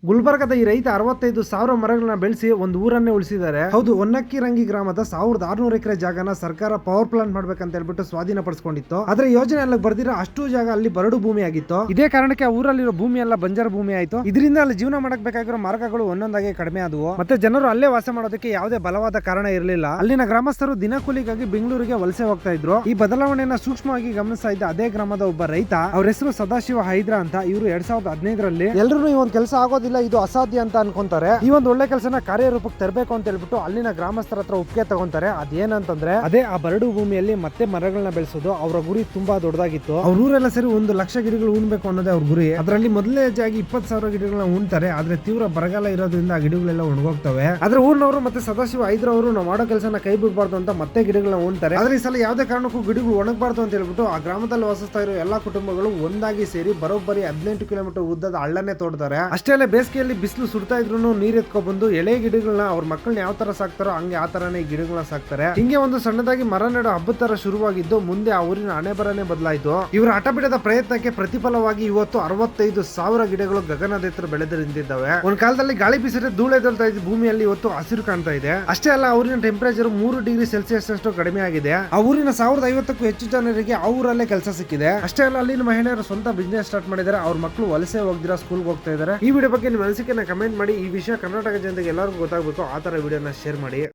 ಗುಲ್ಬರ್ಗದ ಈ ರೈತ 65,000 ಮರಗಳನ್ನ ಬೆಳೆಸಿ ಒಂದು ಊರನ್ನೇ ಉಳಿಸಿದ್ದಾರೆ. ಹೌದು, ಹೊನ್ನಕ್ಕಿರಂಗಿ ಗ್ರಾಮದ 1,600 ಎಕರೆ ಜಾಗನ ಸರ್ಕಾರ ಪವರ್ ಪ್ಲಾಂಟ್ ಮಾಡ್ಬೇಕಂತ ಹೇಳ್ಬಿಟ್ಟು ಸ್ವಾಧೀನ ಪಡಿಸ್ಕೊಂಡಿತ್ತು. ಆದ್ರೆ ಯೋಜನೆ ಎಲ್ಲ ಬರ್ದಿರೋ ಅಷ್ಟು ಜಾಗ ಅಲ್ಲಿ ಬರಡು ಭೂಮಿ ಆಗಿತ್ತು. ಇದೇ ಕಾರಣಕ್ಕೆ ಆ ಊರಲ್ಲಿರೋ ಭೂಮಿ ಎಲ್ಲ ಬಂಜರ ಭೂಮಿ ಆಯ್ತು. ಇದರಿಂದ ಅಲ್ಲಿ ಜೀವನ ಮಾಡಕ್ ಬೇಕಾಗಿರೋ ಮಾರ್ಗಗಳು ಒಂದೊಂದಾಗಿ ಕಡಿಮೆ ಆದವು. ಮತ್ತೆ ಜನರು ಅಲ್ಲೇ ವಾಸ ಮಾಡೋದಕ್ಕೆ ಯಾವುದೇ ಬಲವಾದ ಕಾರಣ ಇರಲಿಲ್ಲ. ಅಲ್ಲಿನ ಗ್ರಾಮಸ್ಥರು ದಿನಕೂಲಿಗಾಗಿ ಬೆಂಗಳೂರಿಗೆ ವಲಸೆ ಹೋಗ್ತಾ ಇದ್ರು. ಈ ಬದಲಾವಣೆಯನ್ನ ಸೂಕ್ಷ್ಮವಾಗಿ ಗಮನಿಸ್ತಾ ಇದ್ದ ಅದೇ ಗ್ರಾಮದ ಒಬ್ಬ ರೈತ, ಅವ್ರ ಹೆಸರು ಸದಾಶಿವ ಹೈದ್ರಾ ಅಂತ. ಇವರು 2015ರಲ್ಲಿ ಎಲ್ಲರೂ ಈ ಒಂದು ಕೆಲಸ ಆಗೋದಿಲ್ಲ, ಇದು ಅಸಾಧ್ಯ ಅಂತ ಅನ್ಕೊಂತಾರೆ. ಈ ಒಂದು ಒಳ್ಳೆ ಕೆಲಸನ ಕಾರ್ಯರೂಪಕ್ಕೆ ತರಬೇಕು ಅಂತ ಹೇಳ್ಬಿಟ್ಟು ಅಲ್ಲಿನ ಗ್ರಾಮಸ್ಥರ ಹತ್ರ ಒಪ್ಪಿಗೆ ತಗೊಂತಾರೆ. ಅದೇನಂತಂದ್ರೆ ಅದೇ ಆ ಬರಡು ಭೂಮಿಯಲ್ಲಿ ಮತ್ತೆ ಮರಗಳನ್ನ ಬೆಳೆಸೋದು. ಅವರ ಗುರಿ ತುಂಬಾ ದೊಡ್ಡದಾಗಿತ್ತು. ಅವ್ರ ಊರೆಲ್ಲ ಸೇರಿ 1,00,000 ಗಿಡಗಳು ಉಣ್ಬೇಕು ಅನ್ನೋದೇ ಅವ್ರ ಗುರಿ. ಅದರಲ್ಲಿ ಮೊದಲನೇ ಹೆಜ್ಜೆಯಾಗಿ 20,000 ಗಿಡಗಳನ್ನ ಉಣ್ತಾರೆ. ಆದ್ರೆ ತೀವ್ರ ಬರಗಾಲ ಇರೋದ್ರಿಂದ ಆ ಗಿಡಗಳೆಲ್ಲ ಒಣಗೋಗ್ತವೆ. ಆದ್ರೆ ಊರಿನವರು ಮತ್ತೆ ಸದಾಶಿವ ಹೈದ್ರಾ ಅವರು ನಾವು ಮಾಡೋ ಕೆಲಸನ ಕೈ ಬಿಡಬಾರ್ದು ಅಂತ ಮತ್ತೆ ಗಿಡಗಳನ್ನ ಉಣ್ತಾರೆ. ಆದ್ರೆ ಈ ಸಲ ಯಾವುದೇ ಕಾರಣಕ್ಕೂ ಗಿಡಗಳು ಒಣಗಬಾರ್ದು ಅಂತ ಹೇಳ್ಬಿಟ್ಟು ಆ ಗ್ರಾಮದಲ್ಲಿ ವಾಸಿಸ್ತಾ ಇರೋ ಎಲ್ಲಾ ಕುಟುಂಬಗಳು ಒಂದಾಗಿ ಸೇರಿ ಬರೋಬ್ಬರಿ 18 ಕಿಲೋಮೀಟರ್ ಉದ್ದದ ಹಳ್ಳನ್ನೇ ತೋಡ್ತಾರೆ. ಅಷ್ಟೇ ಅಲ್ಲ, ಬೇಸಿಗೆಯಲ್ಲಿ ಬಿಸಿಲು ಸುಡ್ತಾ ಇದ್ರು ನೀರ್ ಎತ್ಕೊ ಬಂದು ಎಳೆ ಗಿಡಗಳನ್ನ ಅವ್ರ ಮಕ್ಕಳನ್ನ ಯಾವ ತರ ಸಾಕ್ತಾರೋ ಹಂಗೆ ಆ ತರನೇ ಗಿಡಗಳನ್ನ ಸಾಕ್ತಾರೆ. ಹಿಂಗೆ ಒಂದು ಸಣ್ಣದಾಗಿ ಮರ ನೆಡೋ ಹಬ್ಬದ ತರ ಶುರುವಾಗಿದ್ದು ಮುಂದೆ ಆ ಊರಿನ ಹಣೆ ಬರನೇ ಬದಲಾಯಿತು. ಇವರ ಹಠ ಬಿಡದ ಪ್ರಯತ್ನಕ್ಕೆ ಪ್ರತಿಫಲವಾಗಿ ಇವತ್ತು 65,000 ಗಿಡಗಳು ಗಗನದೆತ್ತರ ಬೆಳೆದು ನಿಂತಿದ್ದಾವೆ. ಒಂದ್ ಕಾಲದಲ್ಲಿ ಗಾಳಿ ಬೀಸಿದ್ರೆ ಧೂಳೆದಲ್ತಾ ಇದ್ದ ಭೂಮಿಯಲ್ಲಿ ಇವತ್ತು ಹಸಿರು ಕಾಣ್ತಾ ಇದೆ. ಅಷ್ಟೇ ಅಲ್ಲ, ಊರಿನ ಟೆಂಪರೇಚರ್ 3 ಡಿಗ್ರಿ ಸೆಲ್ಸಿಯಸ್ ಅಷ್ಟು ಕಡಿಮೆ ಆಗಿದೆ. ಆ ಊರಿನ 1,050ಕ್ಕೂ ಹೆಚ್ಚು ಜನರಿಗೆ ಆ ಊರಲ್ಲೇ ಕೆಲಸ ಸಿಕ್ಕಿದೆ. ಅಷ್ಟೇ ಅಲ್ಲ, ಅಲ್ಲಿನ ಮಹಿಳೆಯರು ಸ್ವಂತ ಬಿಸ್ನೆಸ್ ಸ್ಟಾರ್ಟ್ ಮಾಡಿದ್ದಾರೆ. ಅವ್ರ ಮಕ್ಕಳು ವಲಸೆ ಹೋಗ್ದಿರಾ ಸ್ಕೂಲ್ಗೆ ಹೋಗ್ತಾ ಇದ್ದಾರೆ. ಈ ವಿಡಿಯೋ ಬಗ್ಗೆ ನಿಮ್ಮ ಅನಿಸಿಕೆನ ಕಮೆಂಟ್ ಮಾಡಿ. ಈ ವಿಷಯ ಕರ್ನಾಟಕ ಜನತೆಗೆ ಎಲ್ಲರಿಗೂ ಗೊತ್ತಾಗಬೇಕು. ಆ ತರ ವಿಡಿಯೋನ ಶೇರ್ ಮಾಡಿ.